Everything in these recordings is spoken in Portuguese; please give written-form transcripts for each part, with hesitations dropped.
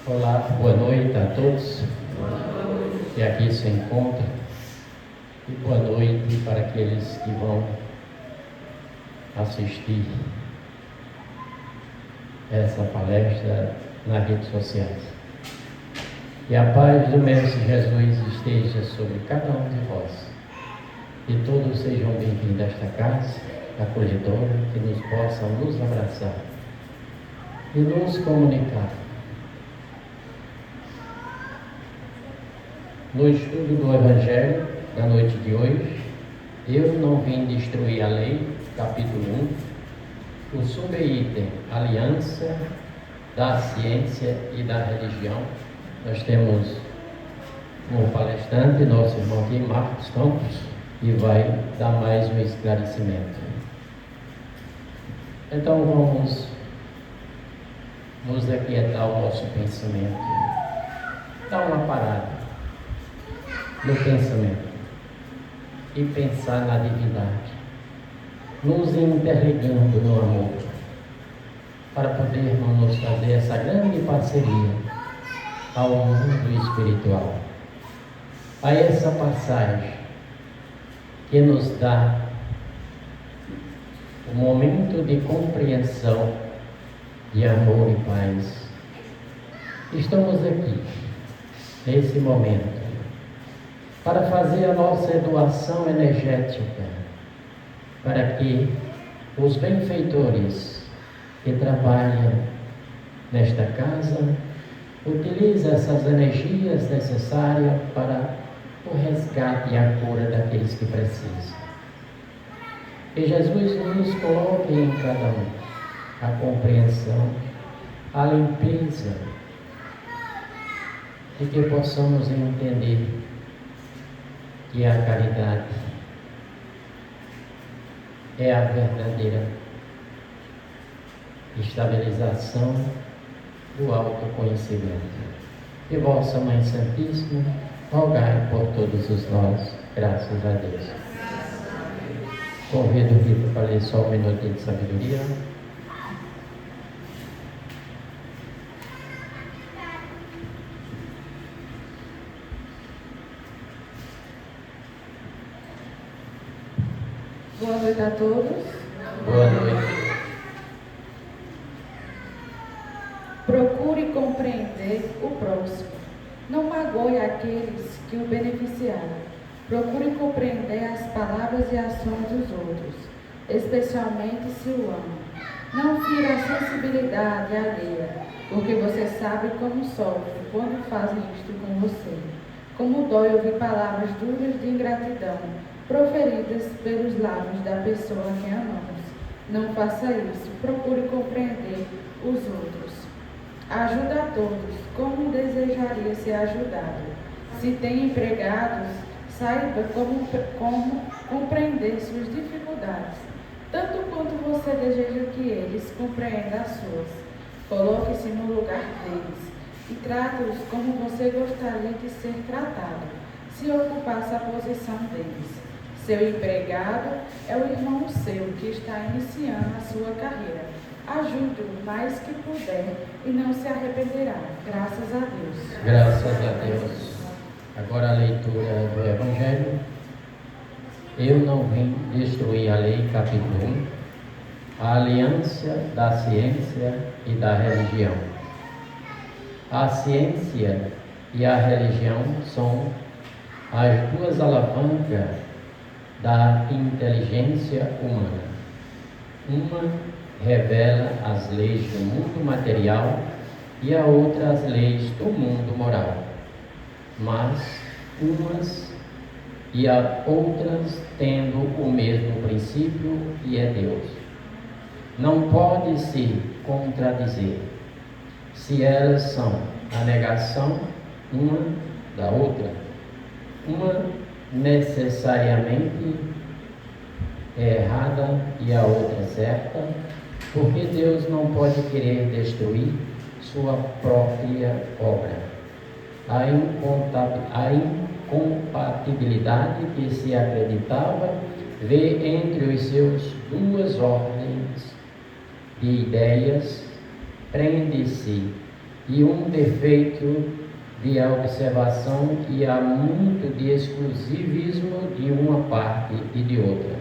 Olá, boa noite a todos que aqui se encontram e boa noite para aqueles que vão assistir essa palestra nas redes sociais. E a paz do Mestre Jesus esteja sobre cada um de vós. E todos sejam bem-vindos a esta casa acolhedora, que nos possam nos abraçar e nos comunicar. No estudo do Evangelho da noite de hoje, eu não vim destruir a lei, capítulo 1, o subitem Aliança da Ciência e da Religião. Nós temos um palestrante, nosso irmão aqui, Marcos Campos, que vai dar mais um esclarecimento. Então vamos nos aquietar o nosso pensamento, dar uma parada no pensamento e pensar na divindade, nos interligando no amor, para podermos nos fazer essa grande parceria ao mundo espiritual. A essa passagem que nos dá o momento de compreensão, de amor e paz. Estamos aqui, nesse momento, para fazer a nossa doação energética, para que os benfeitores que trabalham nesta casa utilizem essas energias necessárias para o resgate e a cura daqueles que precisam. Que Jesus nos coloque em cada um a compreensão, a limpeza, e que possamos entender que a caridade é a verdadeira estabilização do autoconhecimento. E vossa Mãe Santíssima, rogai por todos os nós, graças a Deus. Convido o Rito para ler só um minutinho de sabedoria. Boa noite a todos. Boa noite. Procure compreender o próximo. Não magoe aqueles que o beneficiaram. Procure compreender as palavras e ações dos outros, especialmente se o amam. Não fira a sensibilidade alheia, porque você sabe como sofre quando fazem isto com você. Como dói ouvir palavras duras de ingratidão, proferidas pelos lábios da pessoa a quem amamos. Não faça isso. Procure compreender os outros. Ajuda a todos, como desejaria ser ajudado. Se tem empregados, saiba como compreender suas dificuldades, tanto quanto você deseja que eles compreendam as suas. Coloque-se no lugar deles e trate-os como você gostaria de ser tratado, se ocupasse a posição deles. Seu empregado é o irmão seu que está iniciando a sua carreira. Ajude-o o mais que puder e não se arrependerá. Graças a Deus. Graças a Deus. Agora a leitura do Evangelho. Eu não vim destruir a lei, capítulo 1, a aliança da ciência e da religião. A ciência e a religião são as duas alavancas da inteligência humana. Uma revela as leis do mundo material e a outra as leis do mundo moral. Mas umas e as outras tendo o mesmo princípio, e é Deus. Não pode se contradizer, se elas são a negação uma da outra. Uma necessariamente é errada e a outra é certa, porque Deus não pode querer destruir sua própria obra. A incompatibilidade que se acreditava vê entre os seus duas ordens de ideias prende-se e um defeito de observação, e há muito de exclusivismo de uma parte e de outra.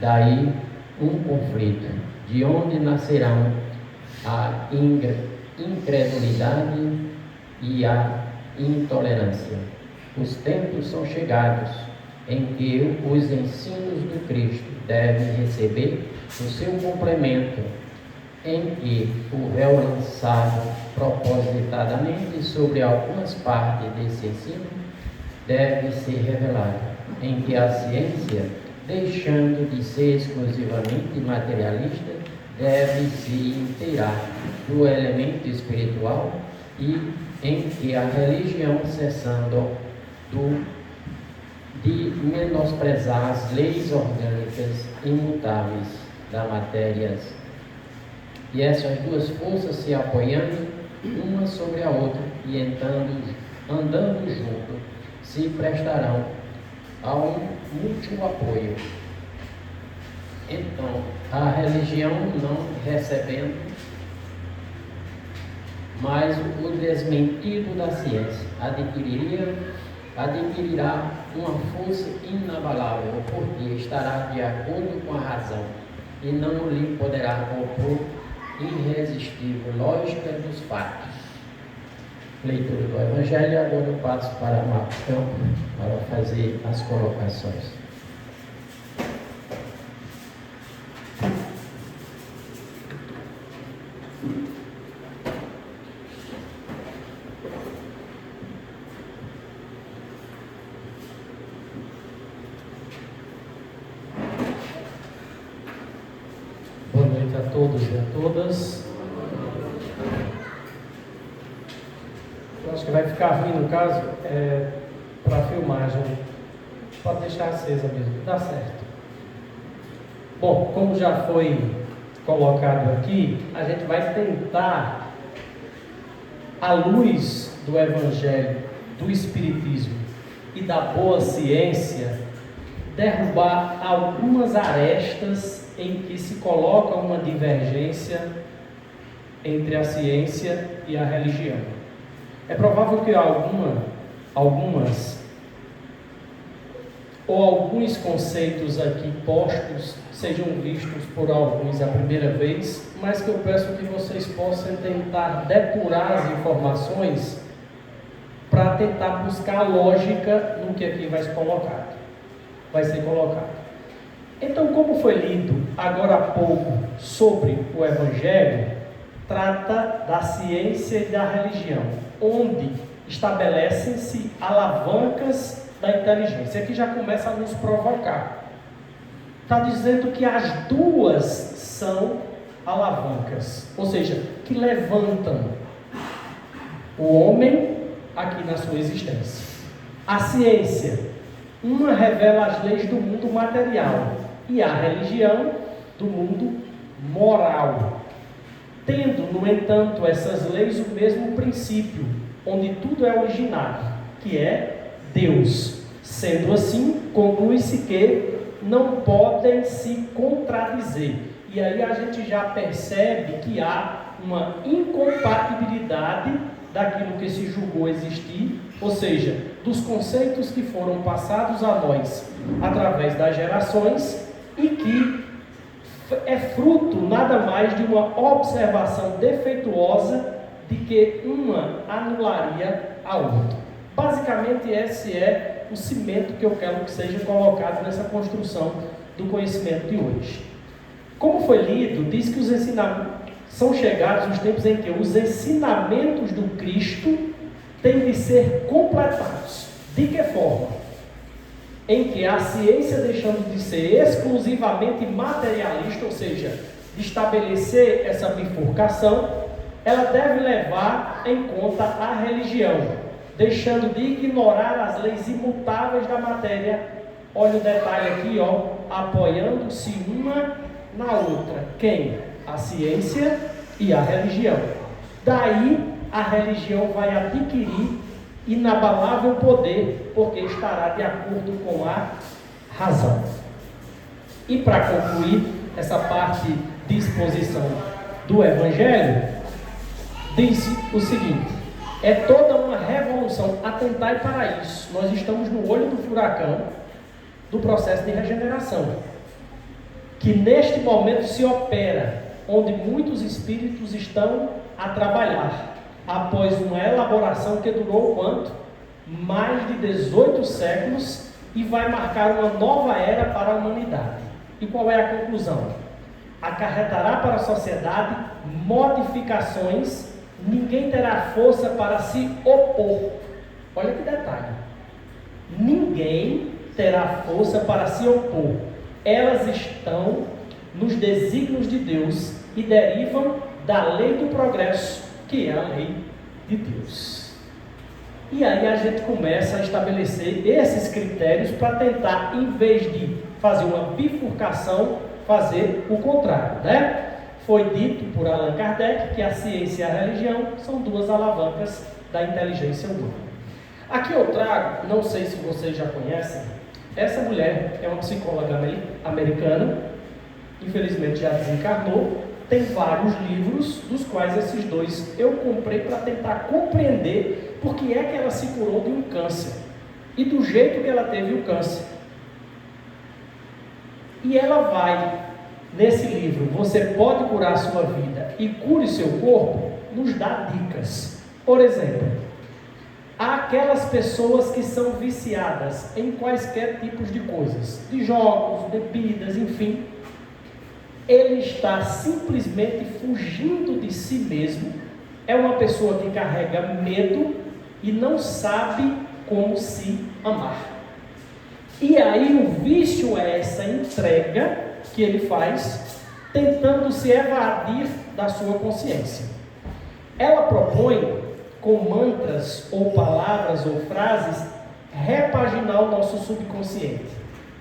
Daí um conflito, de onde nascerão a incredulidade e a intolerância. Os tempos são chegados em que os ensinos do Cristo devem receber o seu complemento, em que o véu lançado propositadamente sobre algumas partes desse ensino deve ser revelado, em que a ciência, deixando de ser exclusivamente materialista, deve se inteirar do elemento espiritual, e em que a religião, cessando de menosprezar as leis orgânicas imutáveis da matéria, e essas duas forças se apoiando uma sobre a outra e andando junto, se prestarão a um mútuo apoio. Então, a religião, não recebendo mais o desmentido da ciência, adquirirá uma força inabalável, porque estará de acordo com a razão e não lhe poderá opor irresistível lógica dos fatos. Leitura do Evangelho. Agora eu passo para Marcos Campos para fazer as colocações. Boa noite a todos e a todas. Eu acho que vai ficar ruim, no caso, para a filmagem. Pode deixar acesa mesmo, dá certo. Bom, como já foi colocado aqui, a gente vai tentar, à luz do Evangelho, do Espiritismo e da boa ciência, derrubar algumas arestas em que se coloca uma divergência entre a ciência e a religião. É provável que alguns conceitos aqui postos sejam vistos por alguns a primeira vez, mas que eu peço que vocês possam tentar depurar as informações para tentar buscar lógica no que aqui vai ser colocado. Então, como foi lido agora há pouco sobre o Evangelho, trata da ciência e da religião, onde estabelecem-se alavancas da inteligência. Aqui já começa a nos provocar. Está dizendo que as duas são alavancas, ou seja, que levantam o homem aqui na sua existência. A ciência, uma revela as leis do mundo material e a religião do mundo moral, tendo, no entanto, essas leis o mesmo princípio, onde tudo é originado, que é Deus. Sendo assim, conclui-se que não podem se contradizer. E aí a gente já percebe que há uma incompatibilidade daquilo que se julgou existir, ou seja, dos conceitos que foram passados a nós através das gerações e que é fruto nada mais de uma observação defeituosa de que uma anularia a outra. Basicamente esse é o cimento que eu quero que seja colocado nessa construção do conhecimento de hoje. Como foi lido, diz que os ensinamentos são chegados os tempos em que os ensinamentos do Cristo têm de ser completados. De que forma? Em que a ciência, deixando de ser exclusivamente materialista, ou seja, de estabelecer essa bifurcação, ela deve levar em conta a religião, deixando de ignorar as leis imutáveis da matéria. Olha o detalhe aqui, apoiando-se uma na outra. Quem? A ciência e a religião. Daí a religião vai adquirir inabalável poder, porque estará de acordo com a razão. E para concluir essa parte de exposição do Evangelho, disse o seguinte: é toda uma revolução, atentai para isso. Nós estamos no olho do furacão do processo de regeneração, que neste momento se opera, onde muitos espíritos estão a trabalhar, após uma elaboração que durou quanto? Mais de 18 séculos, e vai marcar uma nova era para a humanidade. E qual é a conclusão? Acarretará para a sociedade modificações, ninguém terá força para se opor. Olha que detalhe. Ninguém terá força para se opor. Elas estão nos desígnios de Deus e derivam da lei do progresso, que é a lei de Deus. E aí a gente começa a estabelecer esses critérios para tentar, em vez de fazer uma bifurcação, fazer o contrário, né? Foi dito por Allan Kardec que a ciência e a religião são duas alavancas da inteligência humana. Aqui eu trago, não sei se vocês já conhecem, essa mulher é uma psicóloga americana, infelizmente já desencarnou, tem vários livros, dos quais esses dois eu comprei para tentar compreender por que é que ela se curou de um câncer e do jeito que ela teve o câncer. E ela vai, nesse livro, Você Pode Curar a Sua Vida e Cure Seu Corpo, nos dá dicas. Por exemplo, há aquelas pessoas que são viciadas em quaisquer tipos de coisas, de jogos, bebidas, enfim. Ele está simplesmente fugindo de si mesmo, é uma pessoa que carrega medo e não sabe como se amar. E aí o vício é essa entrega que ele faz, tentando se evadir da sua consciência. Ela propõe, com mantras ou palavras ou frases, repaginar o nosso subconsciente.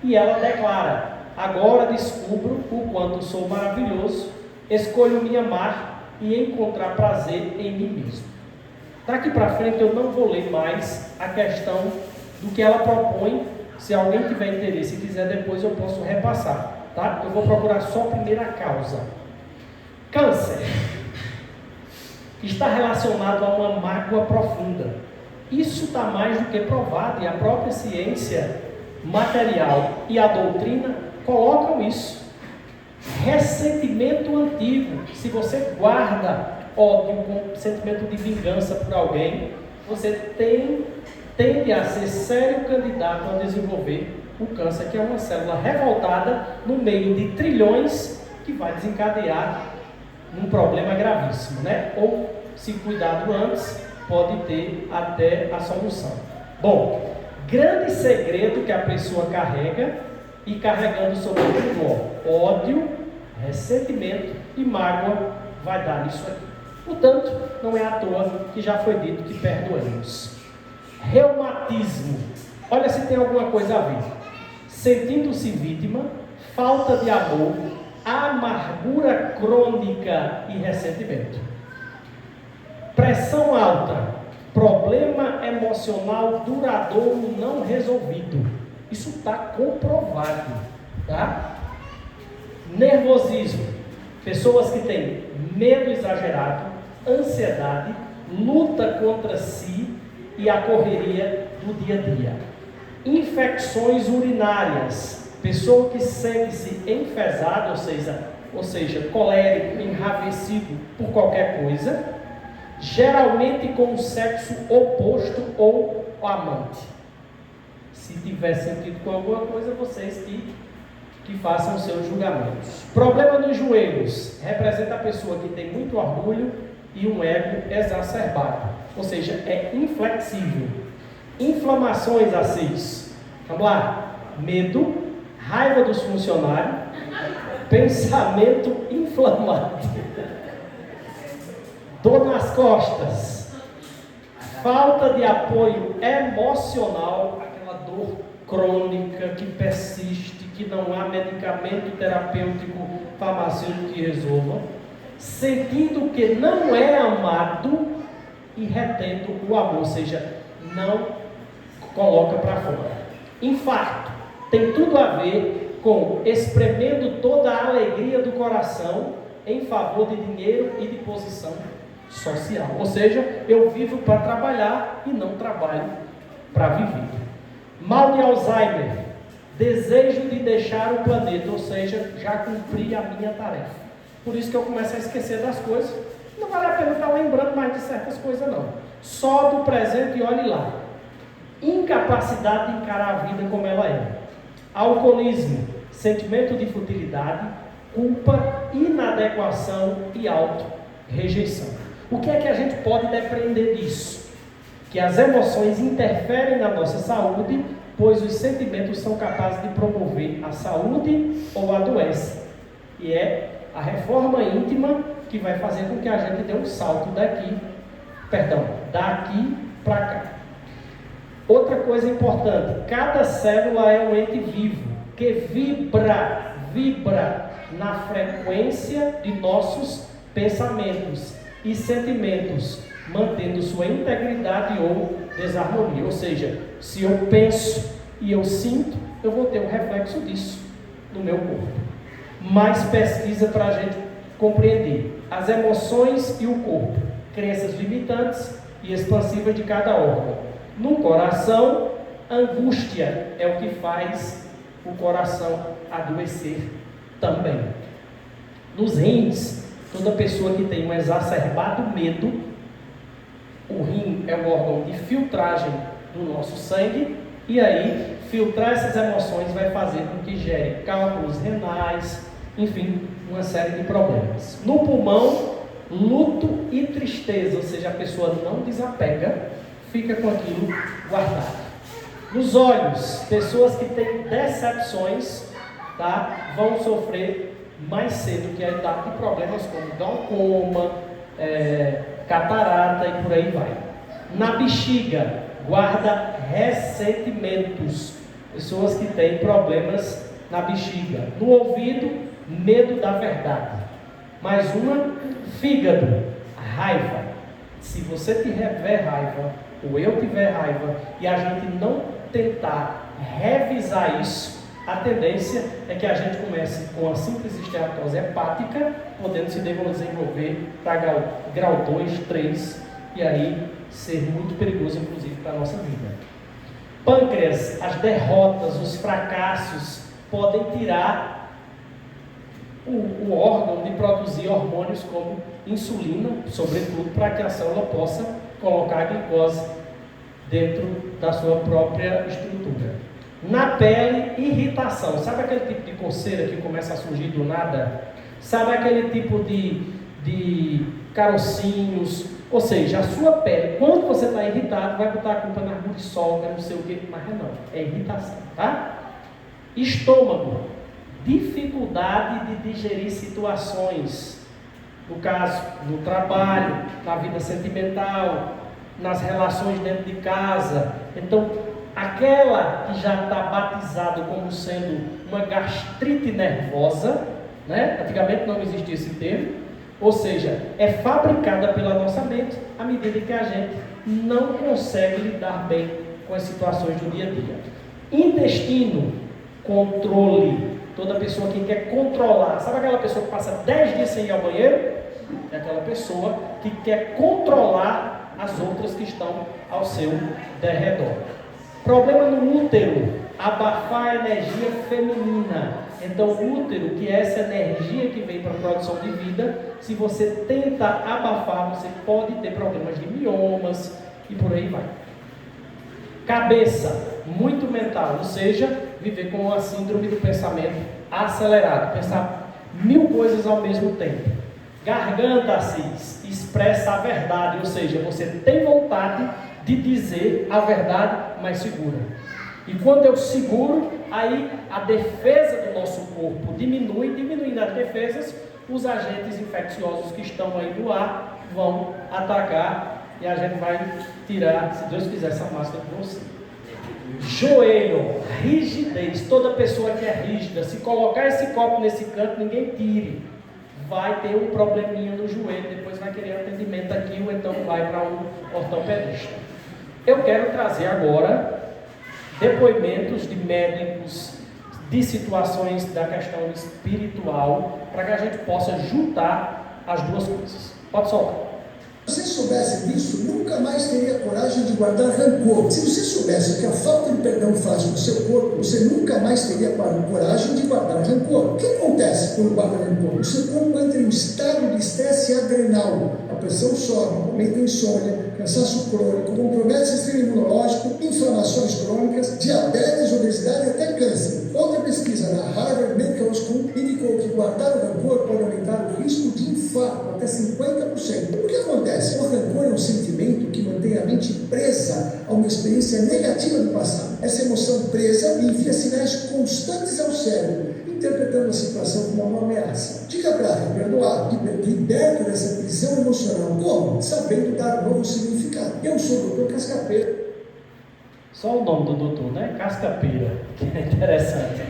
E ela declara: agora descubro o quanto sou maravilhoso, escolho me amar e encontrar prazer em mim mesmo. Daqui para frente eu não vou ler mais a questão do que ela propõe. Se alguém tiver interesse e quiser depois eu posso repassar, tá? Eu vou procurar só a primeira causa. Câncer está relacionado a uma mágoa profunda. Isso está mais do que provado, e a própria ciência material e a doutrina colocam isso. Ressentimento antigo. Se você guarda ódio, com sentimento de vingança por alguém, você tende a ser sério candidato a desenvolver o câncer, que é uma célula revoltada no meio de trilhões, que vai desencadear um problema gravíssimo, né? Ou, se cuidado antes, pode ter até a solução. Bom, grande segredo que a pessoa carrega, e carregando sobretudo ódio, ressentimento e mágoa, vai dar nisso aqui. Portanto, não é à toa que já foi dito que perdoemos. Reumatismo. Olha se tem alguma coisa a ver. Sentindo-se vítima, falta de amor, amargura crônica e ressentimento. Pressão alta, problema emocional duradouro não resolvido. Isso está comprovado, tá? Nervosismo, pessoas que têm medo exagerado, ansiedade, luta contra si e a correria do dia a dia. Infecções urinárias, pessoa que sente-se enfesada, ou seja, colérico, enravecido por qualquer coisa, geralmente com o sexo oposto ou amante. Se tiver sentido com alguma coisa, vocês que façam seus julgamentos. Problema nos joelhos, representa a pessoa que tem muito orgulho e um ego exacerbado, ou seja, é inflexível. Inflamações assis, vamos lá: medo, raiva dos funcionários, pensamento inflamado, dor nas costas, falta de apoio emocional, aquela dor crônica que persiste, que não há medicamento terapêutico farmacêutico que resolva, sentindo que não é amado e retendo o amor, ou seja, não coloca para fora. Infarto tem tudo a ver com espremendo toda a alegria do coração em favor de dinheiro e de posição social. Ou seja, eu vivo para trabalhar e não trabalho para viver. Mal de Alzheimer, desejo de deixar o planeta, ou seja, já cumpri a minha tarefa. Por isso que eu começo a esquecer das coisas. Não vale a pena estar lembrando mais de certas coisas não. Só do presente e olhe lá. Incapacidade de encarar a vida como ela é. Alcoolismo, sentimento de futilidade, culpa, inadequação e auto-rejeição. O que é que a gente pode depreender disso? Que as emoções interferem na nossa saúde, pois os sentimentos são capazes de promover a saúde ou a doença. E é a reforma íntima que vai fazer com que a gente dê um salto daqui para cá. Outra coisa importante, cada célula é um ente vivo, que vibra na frequência de nossos pensamentos e sentimentos, mantendo sua integridade ou desarmonia. Ou seja, se eu penso e eu sinto, eu vou ter um reflexo disso no meu corpo. Mais pesquisa para a gente compreender as emoções e o corpo, crenças limitantes e expansivas de cada órgão. No coração, angústia é o que faz o coração adoecer também. Nos rins, toda pessoa que tem um exacerbado medo, o rim é um órgão de filtragem do nosso sangue, e aí filtrar essas emoções vai fazer com que gere cálculos renais, enfim, uma série de problemas. No pulmão, luto e tristeza, ou seja, a pessoa não desapega, fica com aquilo guardado. Nos olhos, pessoas que têm decepções, tá, vão sofrer mais cedo que a idade de problemas como glaucoma, catarata e por aí vai. Na bexiga, guarda ressentimentos, pessoas que têm problemas na bexiga. No ouvido, medo da verdade. Mais uma, fígado, raiva. Se você tiver raiva, ou eu tiver raiva, e a gente não tentar revisar isso, a tendência é que a gente comece com a simples esteatose hepática, podendo se desenvolver para grau 2, 3, e aí ser muito perigoso, inclusive, para a nossa vida. Pâncreas, as derrotas, os fracassos, podem tirar o órgão de produzir hormônios como insulina, sobretudo para que a célula possa colocar a glicose dentro da sua própria estrutura. Na pele, irritação. Sabe aquele tipo de coceira que começa a surgir do nada? Sabe aquele tipo de carocinhos? Ou seja, a sua pele, quando você está irritado, vai botar a culpa na muriçoca, não sei o que, mas não, é irritação, tá? Estômago, dificuldade de digerir situações, no caso, no trabalho, na vida sentimental, nas relações dentro de casa. Então, aquela que já está batizada como sendo uma gastrite nervosa, né? Antigamente não existia esse termo, ou seja, é fabricada pela nossa mente à medida que a gente não consegue lidar bem com as situações do dia a dia. Intestino, controle. Toda pessoa que quer controlar, sabe aquela pessoa que passa 10 dias sem ir ao banheiro? É aquela pessoa que quer controlar as outras que estão ao seu derredor. Problema no útero, abafar a energia feminina. Então o útero, que é essa energia que vem para a produção de vida, se você tenta abafar, você pode ter problemas de miomas e por aí vai. Cabeça, muito mental, ou seja, viver com a síndrome do pensamento acelerado, pensar 1000 coisas ao mesmo tempo. Garganta, Assis, expressa a verdade, ou seja, você tem vontade de dizer a verdade, mas segura. E quando eu seguro, aí a defesa do nosso corpo diminui, diminuindo as defesas, os agentes infecciosos que estão aí no ar vão atacar e a gente vai tirar, se Deus quiser, essa máscara de você. Joelho, rigidez. Toda pessoa que é rígida, se colocar esse copo nesse canto, ninguém tire. Vai ter um probleminha no joelho, depois vai querer atendimento aqui, ou então vai para um ortopedista. Eu quero trazer agora depoimentos de médicos, de situações da questão espiritual, para que a gente possa juntar as duas coisas. Pode soltar. Se você soubesse disso, nunca mais teria coragem de guardar rancor. Se você soubesse o que a falta de perdão faz com o seu corpo, você nunca mais teria coragem de guardar rancor. O que acontece quando guarda rancor? O seu corpo entra em um estado de estresse adrenal. A pressão sobe, aumenta a insônia, cansaço crônico, compromete o sistema imunológico, inflamações crônicas, diabetes, obesidade e até câncer. Outra pesquisa na Harvard Medical School indicou que guardar o rancor pode aumentar o risco de infarto até 50%. O que acontece? O rancor é um sentimento que mantém a mente presa a uma experiência negativa do passado. Essa emoção presa envia sinais constantes ao cérebro, interpretando a situação como uma ameaça. Dica prática: perdoar, liberta dessa prisão emocional. Como? Sabendo dar um novo significado. Eu sou o Dr. Cascapeira. Só o nome do doutor, né? Cascapeira, que é interessante.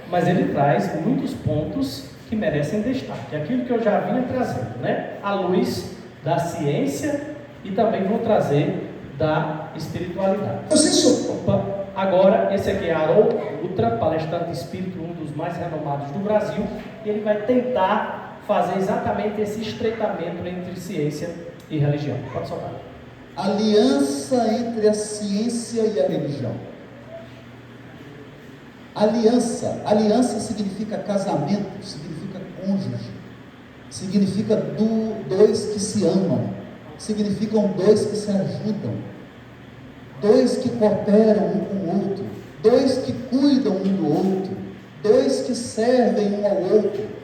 Mas ele traz muitos pontos que merecem destaque. Aquilo que eu já vinha trazendo, né? À luz da ciência e também vou trazer da espiritualidade. Opa, agora, esse aqui é Haroldo Dutra, palestrante espírita, um dos mais renomados do Brasil, e ele vai tentar fazer exatamente esse estreitamento entre ciência e religião. Pode soltar. Aliança entre a ciência e a religião. Aliança significa casamento, significa cônjuge, significa dois que se amam, significam dois que se ajudam, dois que cooperam um com o outro, dois que cuidam um do outro, dois que servem um ao outro.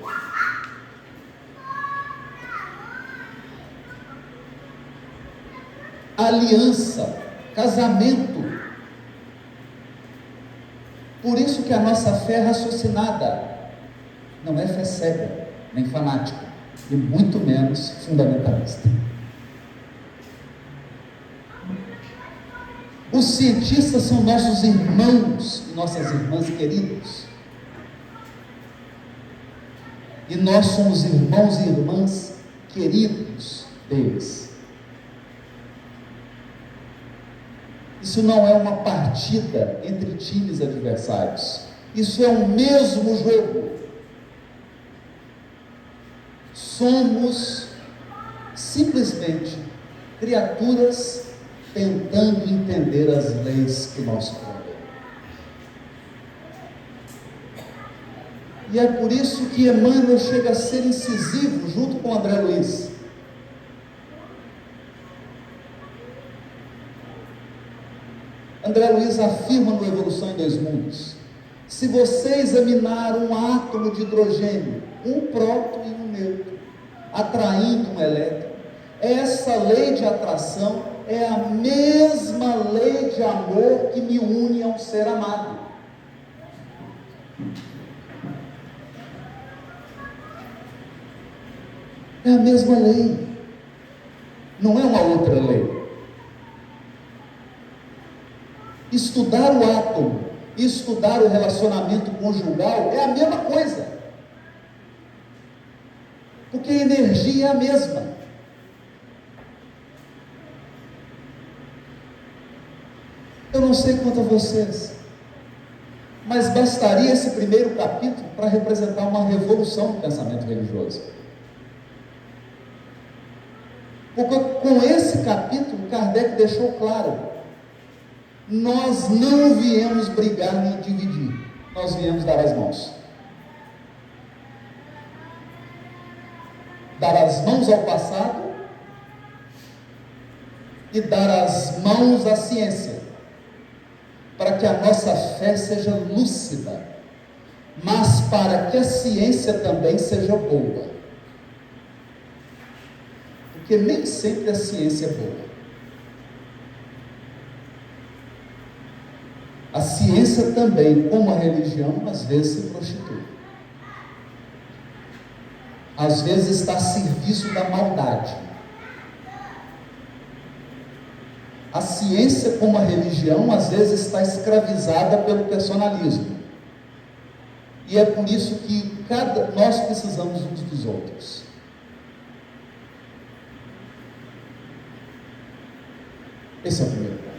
Aliança, casamento. Por isso que a nossa fé é raciocinada, não é fé cega, nem fanática, e muito menos fundamentalista. Os cientistas são nossos irmãos e nossas irmãs queridos, e nós somos irmãos e irmãs queridos deles. Isso não é uma partida entre times adversários. Isso é o mesmo jogo. Somos simplesmente criaturas tentando entender as leis que nós criamos. E é por isso que Emmanuel chega a ser incisivo junto com André Luiz. André Luiz afirma no Evolução em Dois Mundos: se você examinar um átomo de hidrogênio, um próton e um nêutron, atraindo um elétron, essa lei de atração é a mesma lei de amor que me une a um ser amado. É a mesma lei, não é uma outra lei. Estudar o átomo, estudar o relacionamento conjugal é a mesma coisa, porque a energia é a mesma. Eu não sei quanto a vocês, mas bastaria esse primeiro capítulo para representar uma revolução no pensamento religioso. Porque com esse capítulo, Kardec deixou claro: nós não viemos brigar nem dividir, nós viemos dar as mãos. Dar as mãos ao passado e dar as mãos à ciência, para que a nossa fé seja lúcida, mas para que a ciência também seja boa, porque nem sempre a ciência é boa. A ciência também, como a religião, às vezes se prostitui. Às vezes está a serviço da maldade. A ciência, como a religião, às vezes está escravizada pelo personalismo. E é por isso que nós precisamos uns dos outros. Esse é o primeiro ponto.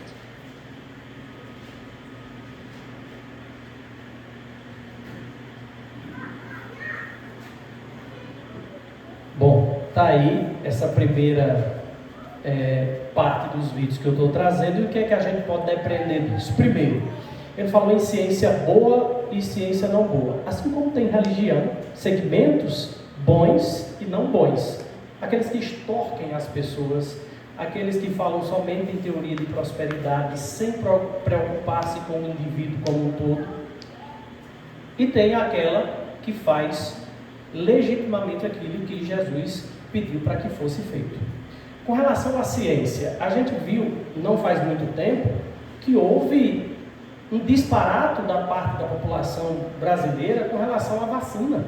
Bom, tá aí essa primeira parte dos vídeos que eu estou trazendo e o que é que a gente pode depreender disso. Primeiro, ele falou em ciência boa e ciência não boa. Assim como tem religião, segmentos bons e não bons. Aqueles que extorquem as pessoas, aqueles que falam somente em teoria de prosperidade, sem preocupar-se com o indivíduo como um todo. E tem aquela que faz legitimamente aquilo que Jesus pediu para que fosse feito. Com relação à ciência, a gente viu, não faz muito tempo, que houve um disparate da parte da população brasileira com relação à vacina.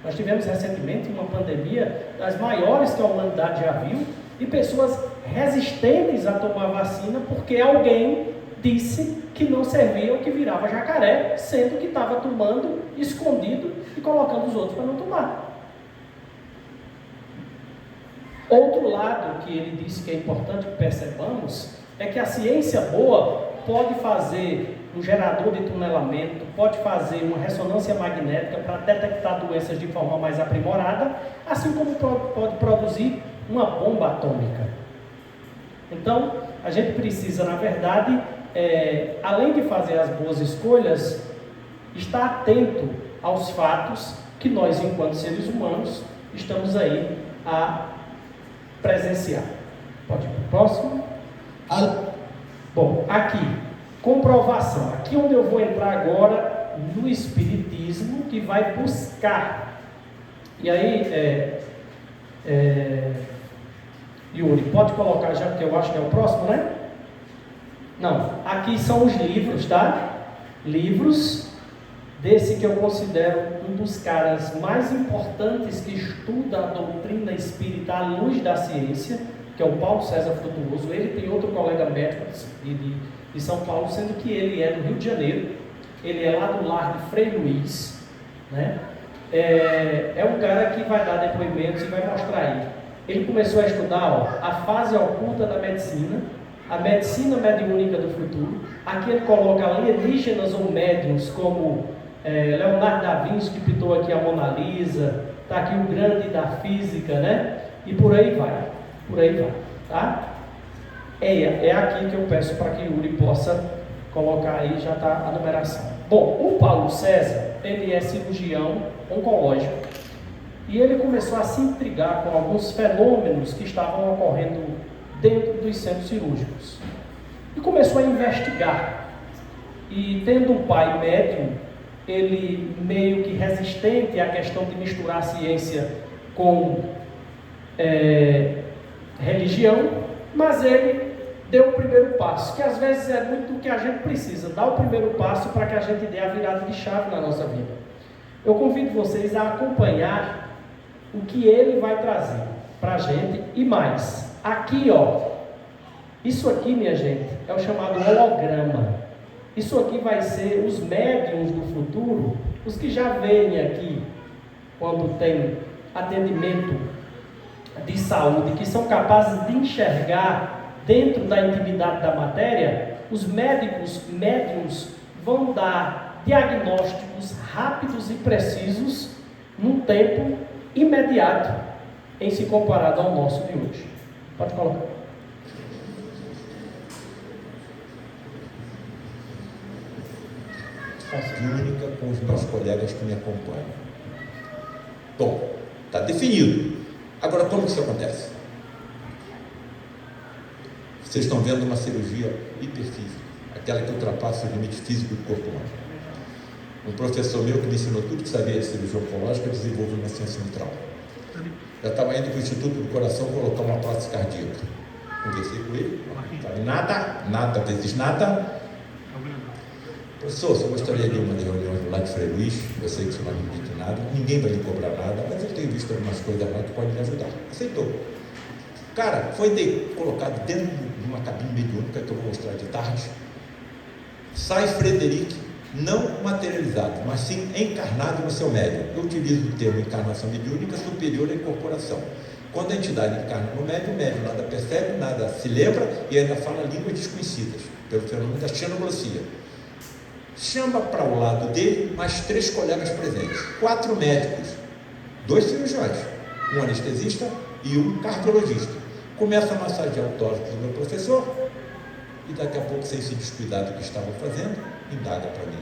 Nós tivemos recentemente uma pandemia das maiores que a humanidade já viu, e pessoas resistentes a tomar vacina porque alguém disse que não servia ou que virava jacaré, sendo que estava tomando escondido e colocando os outros para não tomar. Outro lado que ele disse que é importante que percebamos é que a ciência boa pode fazer um gerador de tunelamento, pode fazer uma ressonância magnética para detectar doenças de forma mais aprimorada, assim como pode produzir uma bomba atômica. Então, a gente precisa, na verdade, além de fazer as boas escolhas, estar atento aos fatos que nós, enquanto seres humanos, estamos aí a presenciar. Pode ir para o próximo. Bom, aqui, comprovação. Aqui onde eu vou entrar agora no Espiritismo, que vai buscar. E aí, Yuri, pode colocar já, que eu acho que é o próximo, né? Não, aqui são os livros, tá? Livros desse que eu considero um dos caras mais importantes que estuda a doutrina espírita à luz da ciência, que é o Paulo César Frutuoso. Ele tem outro colega médico de São Paulo, sendo que ele é do Rio de Janeiro, ele é lá do lar de Frei Luiz, né? É um cara que vai dar depoimentos e vai mostrar aí. Ele começou a estudar a fase oculta da medicina, a medicina mediúnica do futuro. Aqui ele coloca alienígenas ou médiuns como Leonardo da Vinci, que pintou aqui a Mona Lisa, está aqui o grande da física, né? E por aí vai, tá? É aqui que eu peço para que o Yuri possa colocar aí, já está a numeração. Bom, o Paulo César, ele é cirurgião oncológico, e ele começou a se intrigar com alguns fenômenos que estavam ocorrendo dentro dos centros cirúrgicos. E começou a investigar. E tendo um pai médium, ele meio que resistente à questão de misturar ciência com religião, mas ele deu o primeiro passo, que às vezes é muito o que a gente precisa, dar o primeiro passo para que a gente dê a virada de chave na nossa vida. Eu convido vocês a acompanhar o que ele vai trazer para a gente e mais. Aqui, ó, isso aqui, minha gente, é o chamado holograma. Isso aqui vai ser os médiuns do futuro, os que já vêm aqui quando tem atendimento de saúde, que são capazes de enxergar dentro da intimidade da matéria. Os médiuns vão dar diagnósticos rápidos e precisos num tempo imediato em se comparado ao nosso de hoje. Pode colocar. Única com os meus colegas que me acompanham. Bom, está definido. Agora, como isso acontece? Vocês estão vendo uma cirurgia hiperfísica, aquela que ultrapassa o limite físico do corpo humano. Um professor meu que me ensinou tudo que sabia de cirurgia oncológica desenvolveu uma ciência mitral. Já estava indo para o Instituto do Coração colocar uma prótese cardíaca. Conversei com ele, falei nada vezes nada. Professor, você gostaria de uma das reuniões do lado de Frei Luiz? Eu sei que você não acredita em nada, ninguém vai lhe cobrar nada, mas eu tenho visto algumas coisas lá que podem lhe ajudar. Aceitou. Cara, foi colocado dentro de uma cabine mediúnica que eu vou mostrar de tarde. Sai Frederic, não materializado, mas sim encarnado no seu médium. Eu utilizo o termo encarnação mediúnica superior à incorporação. Quando a entidade encarna no médium, o médium nada percebe, nada se lembra e ainda fala línguas desconhecidas, pelo fenômeno da xenoglossia. Chama para o lado dele mais 3 colegas presentes, 4 médicos, 2 cirurgiões, um anestesista e um cardiologista. Começa a massagear o tórax do meu professor e daqui a pouco, sem se descuidar do que estava fazendo, indaga para mim: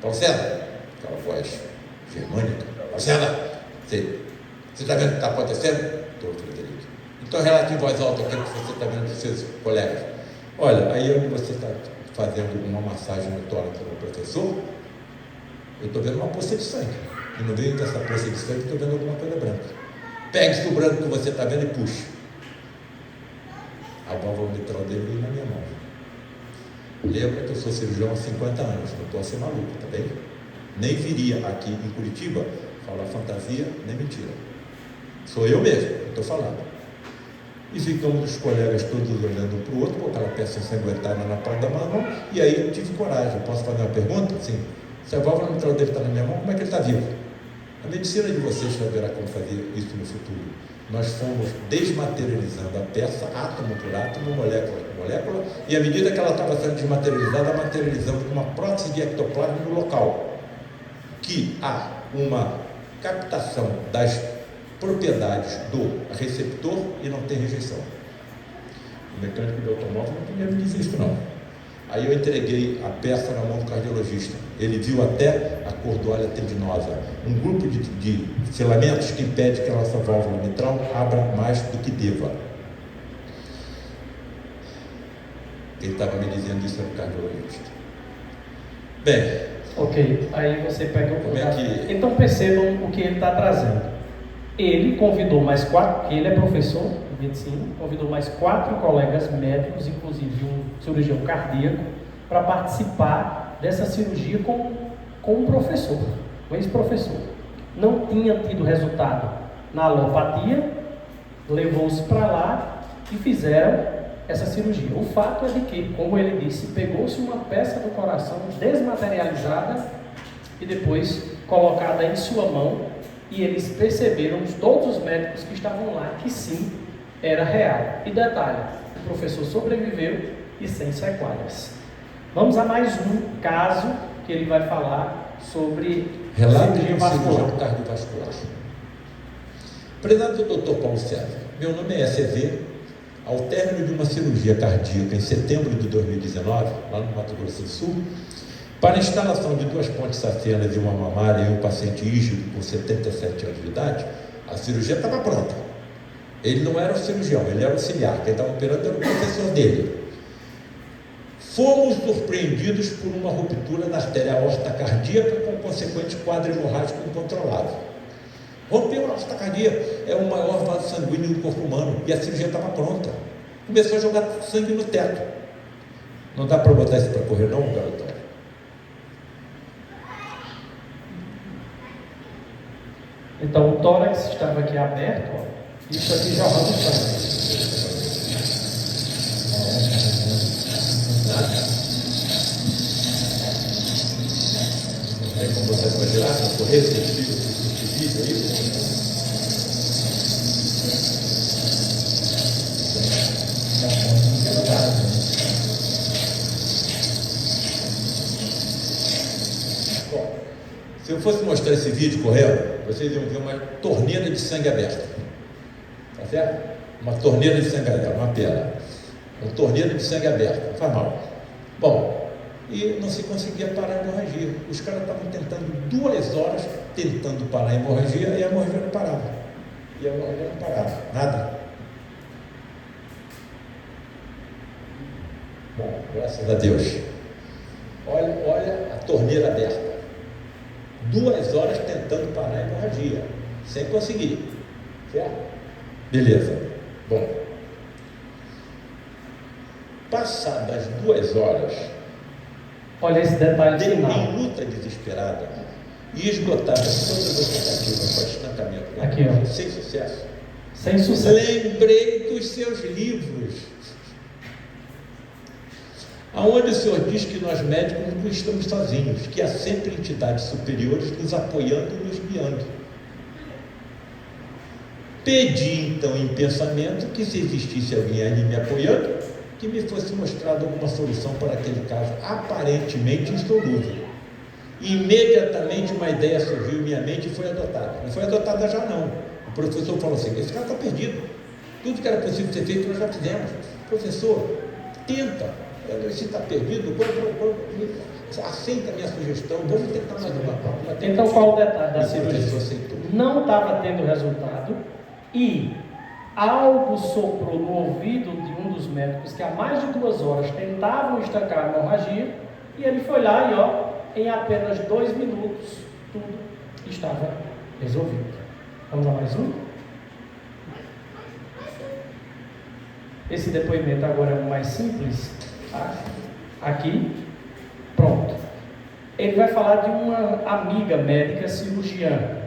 Paulo César, aquela voz germânica, Paulo César, você está vendo o que está acontecendo? Doutor Frederico. Então relate em voz alta o que você está vendo dos seus colegas. Olha, aí onde você está fazendo uma massagem no tórax do meu professor, eu estou vendo uma poça de sangue. E no meio dessa poça de sangue estou vendo alguma coisa branca. Pegue esse branco que você está vendo e puxe. A válvula mitral dele veio na minha mão. Lembra que eu sou cirurgião há 50 anos, não posso ser maluco, tá bem? Nem viria aqui em Curitiba falar fantasia nem mentira. Sou eu mesmo que estou falando. E ficamos os colegas todos olhando um para o outro, com aquela peça ensanguentada na palma da mão, e aí eu tive coragem. Posso fazer uma pergunta? Sim. Se a válvula mitral dele está na minha mão, como é que ele está vivo? A medicina de vocês saberá como fazer isso no futuro. Nós fomos desmaterializando a peça, átomo por átomo, molécula por molécula, e à medida que ela estava sendo desmaterializada, materializamos uma prótese de ectoplasma no local, que há uma captação das propriedades do receptor e não tem rejeição. O mecânico de automóvel não podia me dizer isso não. Aí eu entreguei a peça na mão do cardiologista. Ele viu até a cordoalha tendinosa, um grupo de filamentos que impede que a nossa válvula mitral abra mais do que deva. Ele estava me dizendo isso no cardiologista. Bem, ok, aí você pega o como é que... Então percebam o que ele está trazendo. Ele convidou mais 4, ele é professor de medicina, convidou mais 4 colegas médicos, inclusive um cirurgião cardíaco, para participar dessa cirurgia com um professor, um ex-professor. Não tinha tido resultado na alopatia, levou-se para lá e fizeram essa cirurgia. O fato é de que, como ele disse, pegou-se uma peça do coração desmaterializada e depois colocada em sua mão, e eles perceberam, todos os médicos que estavam lá, que sim, era real. E detalhe, o professor sobreviveu e sem sequelas. Vamos a mais um caso que ele vai falar sobre cirurgia vascular. Cardiovascular. Prezado Dr. Paulo César, meu nome é SV. Ao término de uma cirurgia cardíaca em setembro de 2019, lá no Mato Grosso do Sul, para a instalação de 2 pontes sacenas e uma mamária em um paciente rígido com 77 anos de idade, a cirurgia estava pronta. Ele não era o cirurgião, ele era o auxiliar. Quem estava operando era o professor dele. Fomos surpreendidos por uma ruptura da artéria aorta cardíaca com consequente quadro hemorrágico incontrolável. Rompeu a aorta cardíaca, é o maior vaso sanguíneo do corpo humano, e a cirurgia estava pronta. Começou a jogar sangue no teto. Não dá para botar isso para correr não, garotão? Então o tórax estava aqui aberto, ó, isso aqui jorrando sangue. Tem como você imaginar, na correr, esse vídeo aí? Bom, se eu fosse mostrar esse vídeo correndo, vocês iam ver uma torneira de sangue aberta. Tá certo? Uma torneira de sangue aberta, uma pena. Uma torneira de sangue aberta, não faz mal. Bom, e não se conseguia parar a hemorragia. Os caras estavam tentando 2 horas, tentando parar a hemorragia, e a hemorragia não parava. E a hemorragia não parava, nada. Bom, graças a Deus. Olha a torneira aberta. 2 horas tentando parar a hemorragia, sem conseguir. Certo? Beleza. Bom, passadas 2 horas, olha esse detalhe final. em luta desesperada e esgotadas todas as tentativas para estancamento, Aqui, ó. sem sucesso. Sem sucesso. Lembrei dos seus livros, aonde o senhor diz que nós médicos não estamos sozinhos, que há sempre entidades superiores nos apoiando e nos guiando. Pedi então em pensamento que, se existisse alguém ali me apoiando, que me fosse mostrado alguma solução para aquele caso aparentemente insolúvel. Imediatamente uma ideia surgiu em minha mente e foi adotada. Não foi adotada já não. O professor falou assim: esse cara está perdido. Tudo que era possível ser feito, nós já fizemos. Professor, tenta. Se está perdido, aceita a minha sugestão. Vamos tentar mais uma prova. Então, qual o detalhe da E o cirurgia? professor aceitou. Não estava tendo resultado e algo soprou no ouvido de um dos médicos que há mais de 2 horas tentavam estancar a hemorragia, e ele foi lá e, em apenas 2 minutos, tudo estava resolvido. Vamos a mais um? Esse depoimento agora é o mais simples, tá? Aqui, pronto. Ele vai falar de uma amiga médica cirurgiã,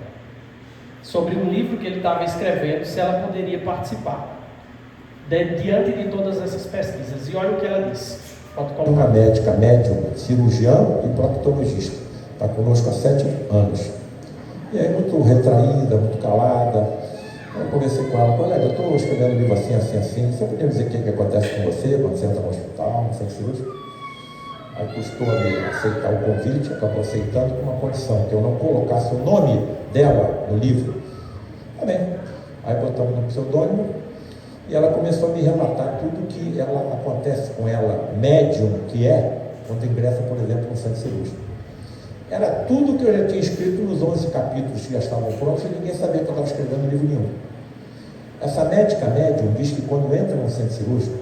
sobre um livro que ele estava escrevendo, se ela poderia participar, diante de todas essas pesquisas. E olha o que ela disse. Pode colocar. Uma médica, médium, cirurgião e proctologista. Está conosco há 7 anos. E aí, muito retraída, muito calada. Eu conversei com ela, colega, eu estou escrevendo um livro assim, assim, assim. Você poderia dizer o que acontece com você quando você entra no hospital, no centro cirúrgico? Aí custou a me aceitar o convite, acabou aceitando com uma condição, que eu não colocasse o nome dela no livro. Tá bem. Aí botamos no pseudônimo e ela começou a me relatar tudo que acontece com ela, médium que é, quando ingressa, por exemplo, no centro cirúrgico. Era tudo que eu já tinha escrito nos 11 capítulos que já estavam prontos, e ninguém sabia que eu estava escrevendo livro nenhum. Essa médica médium diz que quando entra no centro cirúrgico,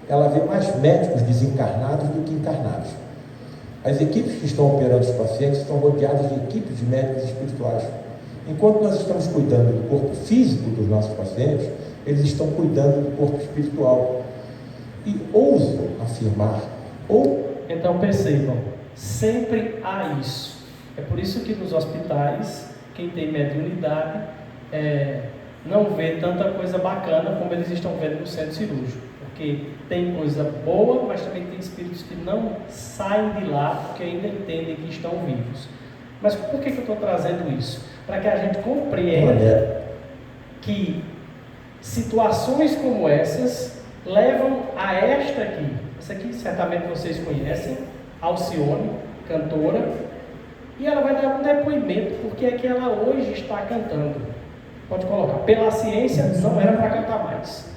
ela vê mais médicos desencarnados do que encarnados. As equipes que estão operando os pacientes estão rodeadas de equipes de médicos espirituais. Enquanto nós estamos cuidando do corpo físico dos nossos pacientes, eles estão cuidando do corpo espiritual. E ouso afirmar, Então percebam, sempre há isso. É por isso que nos hospitais, quem tem mediunidade, não vê tanta coisa bacana como eles estão vendo no centro cirúrgico. Porque tem coisa boa, mas também tem espíritos que não saem de lá porque ainda entendem que estão vivos. Mas por que eu estou trazendo isso? Para que a gente compreenda que situações como essas levam a esta aqui. Essa aqui certamente vocês conhecem, Alcione, cantora, e ela vai dar um depoimento porque é que ela hoje está cantando. Pode colocar. Pela ciência, não era para cantar mais.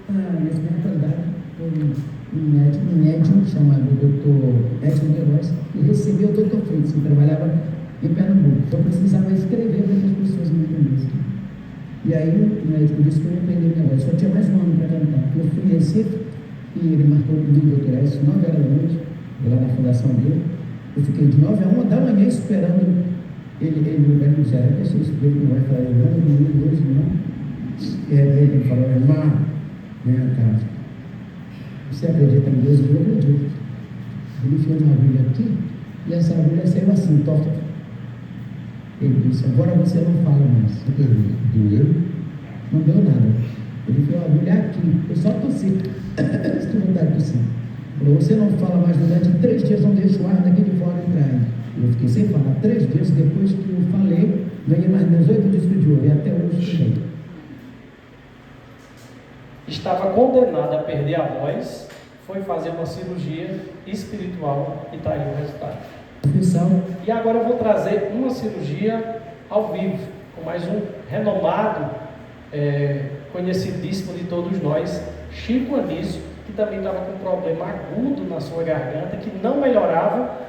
Nesse momento andava um médium chamado Dr. Edson Queiroz, que recebeu o Dr. Fritz, que trabalhava em Pernambuco. Então precisava escrever para que as pessoas me entendessem. E aí o médico disse que eu ia aprender o negócio. Só tinha mais um ano para cantar. Eu fui em Recife e ele marcou comigo o Dr. Edson, 9 horas da noite, lá na fundação dele. Eu fiquei de 9 a 1 da manhã esperando ele me disser, que esse espírito não vai falar de nada, não, hoje não. Ele falou, irmã, vem cá. Você acredita em Deus? Eu acredito. Ele fez uma agulha aqui e essa agulha saiu assim, torta. Ele disse, agora você não fala mais. Doeu? Não deu nada. Ele fez uma agulha aqui, eu só tossi. Estou vontade de tossir. Falou, você não fala mais durante 3 dias, não deixa o ar daqui de fora entrar. Eu fiquei sem falar 3 dias, depois que eu falei, ganhei mais 18 discos de ouro e até hoje também. Estava condenada a perder a voz, foi fazer uma cirurgia espiritual e está aí o resultado. E agora eu vou trazer uma cirurgia ao vivo, com mais um renomado, conhecidíssimo de todos nós, Chico Anísio, que também estava com um problema agudo na sua garganta, que não melhorava,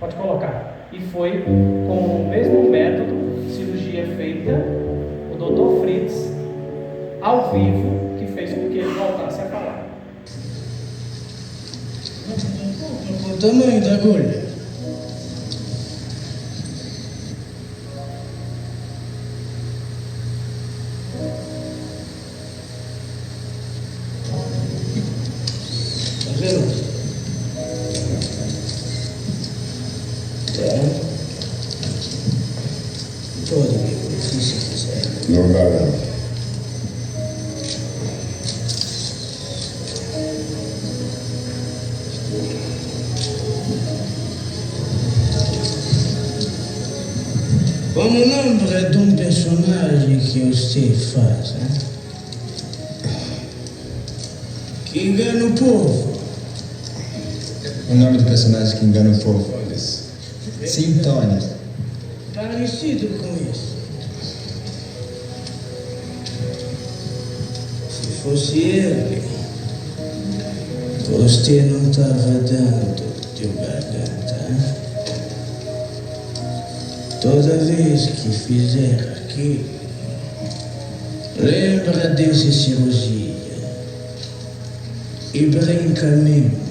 pode colocar, e foi com o mesmo método, cirurgia feita, o Dr. Fritz, ao vivo, que fez com que ele voltasse a falar. O tamanho da agulha. Tá vendo? Todo amigo, se quiser. Não dá não. Como nome de um personagem que você faz, né? Que engana o povo. O nome do personagem que engana o povo. Sintônia. Parecido com isso. fosse ele, você não estava dando de garganta. Toda vez que fizer aqui, lembra dessa cirurgia e brinca mesmo.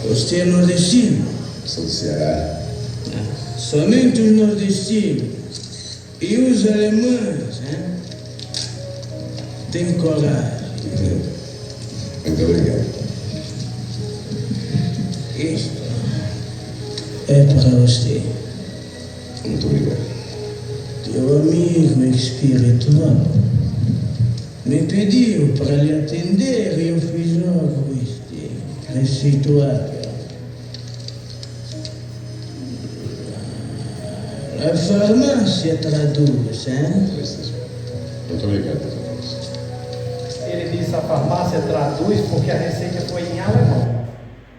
Você é nordestino? Sou do Ceará. Somente os nordestinos e os alemães têm coragem. Muito obrigado. Isto é para você. Muito obrigado. Teu amigo espiritual me pediu para lhe atender e eu fiz logo este receituário. A farmácia traduz, Muito obrigado. Ele disse a farmácia traduz porque a receita foi em alemão.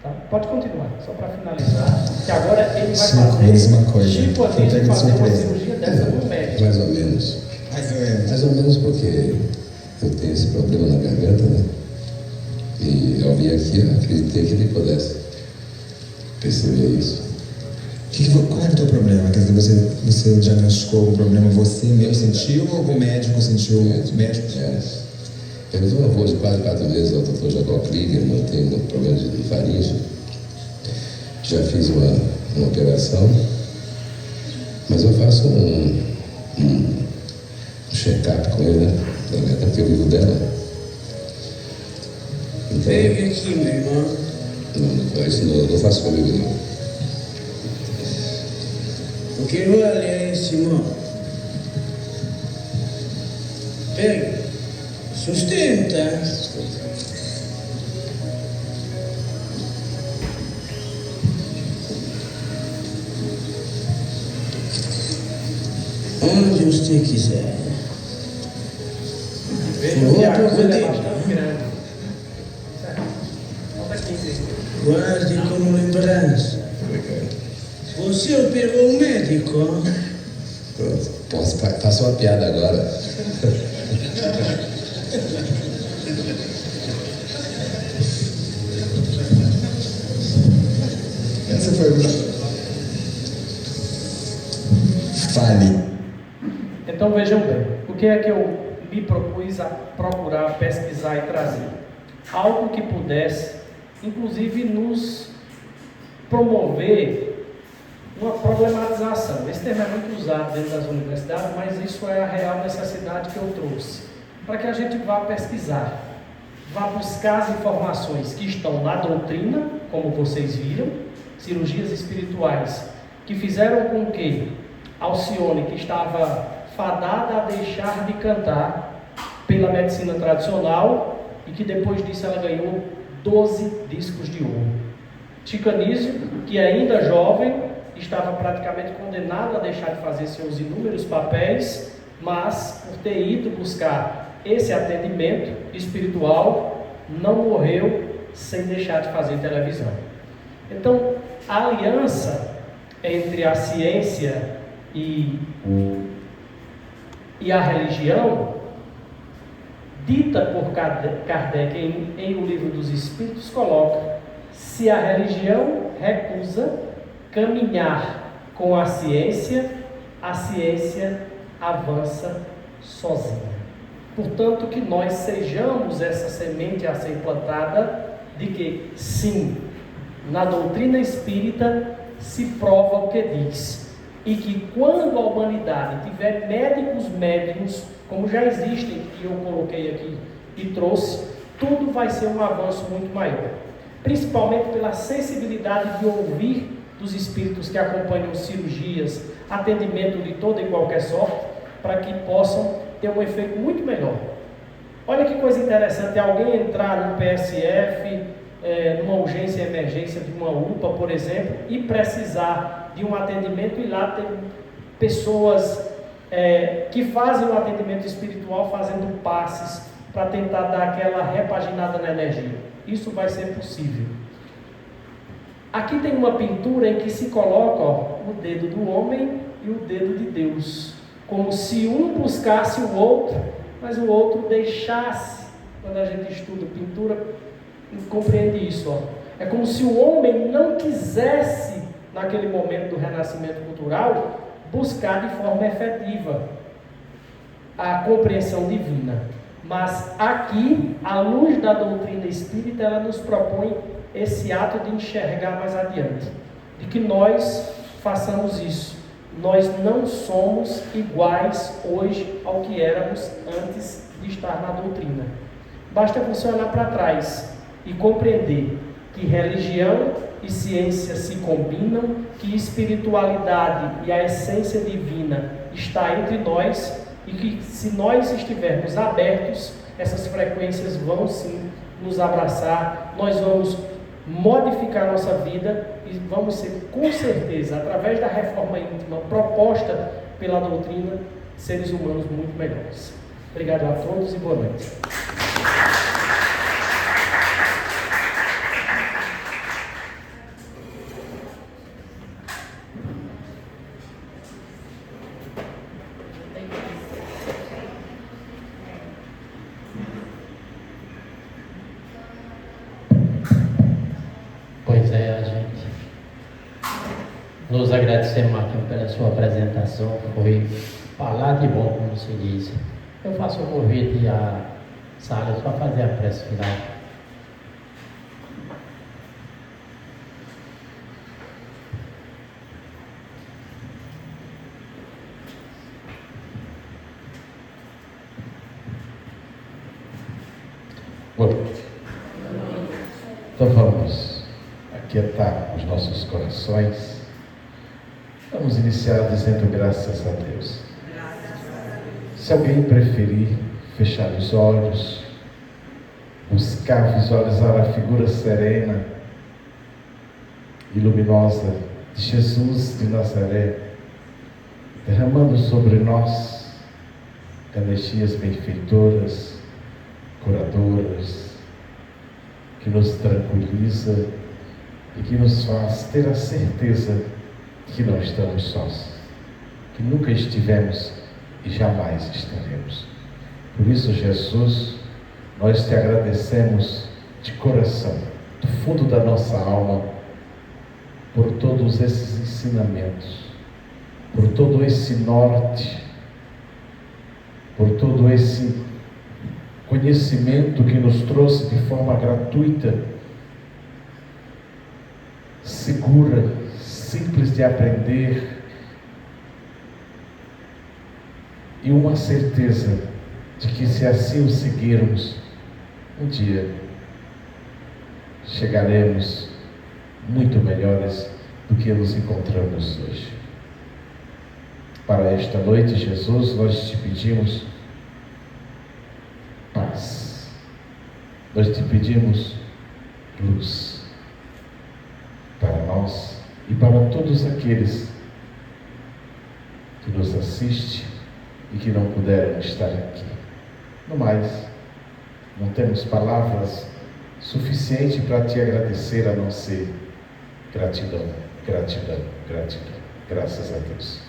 Tá? Pode continuar, só para finalizar. Que agora ele vai fazer mesma coisa. tipo a gente fazer uma cirurgia dessa no médico. Mais ou menos. Mais ou menos porque eu tenho esse problema na garganta, né? E ao vir aqui, eu acreditei que ele pudesse perceber isso. Qual é o teu problema? Quer dizer, você diagnosticou algum problema, você mesmo sentiu ou o médico sentiu? Médico? Eu já vou de 4 vezes ao Dr. Jacó Krieger, não tenho problema de faringe. Já fiz uma operação, mas eu faço um check-up com ele, né? Porque eu vivo dela. Então, Pega aqui, meu irmão. Isso não faço comigo, não. O que vale é esse irmão. Pega. Sustenta. Onde você quiser. Veja que a agulha é bastante grande. Falta 15. Guarde como lembrança. Você operou o médico? Faço uma piada agora. Essa foi Fale. Então vejam bem, o que é que eu me propus a procurar, pesquisar e trazer? Algo que pudesse, inclusive, nos promover uma problematização. Esse termo é muito usado dentro das universidades, mas isso é a real necessidade que eu trouxe. Para que a gente vá pesquisar, vá buscar as informações que estão na doutrina, como vocês viram, cirurgias espirituais, que fizeram com que Alcione, que estava fadada a deixar de cantar pela medicina tradicional, e que depois disso ela ganhou 12 discos de ouro. Chicanísio, que ainda jovem, estava praticamente condenado a deixar de fazer seus inúmeros papéis, mas por ter ido buscar esse atendimento espiritual, não morreu sem deixar de fazer televisão. Então, a aliança entre a ciência e a religião, dita por Kardec em O Livro dos Espíritos, coloca: se a religião recusa caminhar com a ciência avança sozinha. Portanto, que nós sejamos essa semente a ser plantada de que, sim, na doutrina espírita se prova o que diz, e que quando a humanidade tiver médicos, como já existem, que eu coloquei aqui e trouxe, tudo vai ser um avanço muito maior, principalmente pela sensibilidade de ouvir dos espíritos que acompanham cirurgias, atendimento de toda e qualquer sorte, para que possam ter um efeito muito melhor. Olha que coisa interessante, alguém entrar no PSF, numa urgência e emergência de uma UPA, por exemplo, e precisar de um atendimento, e lá tem pessoas que fazem o atendimento espiritual fazendo passes para tentar dar aquela repaginada na energia. Isso vai ser possível. Aqui tem uma pintura em que se coloca o dedo do homem e o dedo de Deus, como se um buscasse o outro, mas o outro deixasse. Quando a gente estuda pintura, compreende isso. É como se o homem não quisesse, naquele momento do renascimento cultural, buscar de forma efetiva a compreensão divina. Mas aqui, à luz da doutrina espírita, ela nos propõe esse ato de enxergar mais adiante, de que nós façamos isso. Nós não somos iguais hoje ao que éramos antes de estar na doutrina. Basta funcionar para trás e compreender que religião e ciência se combinam, que espiritualidade e a essência divina está entre nós e que, se nós estivermos abertos, essas frequências vão sim nos abraçar, nós vamos modificar nossa vida e vamos ser, com certeza, através da reforma íntima proposta pela doutrina, seres humanos muito melhores. Obrigado a todos e boa noite. Pois é, a gente nos agradecemos aqui pela sua apresentação, foi falar de bom, como se diz. Eu faço o convite à sala só fazer a prece final. Bom, então vamos aquietar os nossos corações. Vamos iniciar dizendo graças a Deus. Se alguém preferir fechar os olhos, buscar visualizar a figura serena e luminosa de Jesus de Nazaré, derramando sobre nós energias benfeitoras, curadoras, que nos tranquiliza e que nos faz ter a certeza de que não estamos sós, que nunca estivemos e jamais estaremos. Por isso, Jesus, nós te agradecemos de coração, do fundo da nossa alma, por todos esses ensinamentos, por todo esse norte, por todo esse conhecimento que nos trouxe de forma gratuita, segura, simples de aprender, e uma certeza de que, se assim o seguirmos, um dia chegaremos muito melhores do que nos encontramos hoje. Para esta noite, Jesus, nós te pedimos paz, nós te pedimos luz para nós e para todos aqueles que nos assistem e que não puderam estar aqui. No mais, não temos palavras suficientes para te agradecer, a não ser gratidão, gratidão, gratidão. Graças a Deus.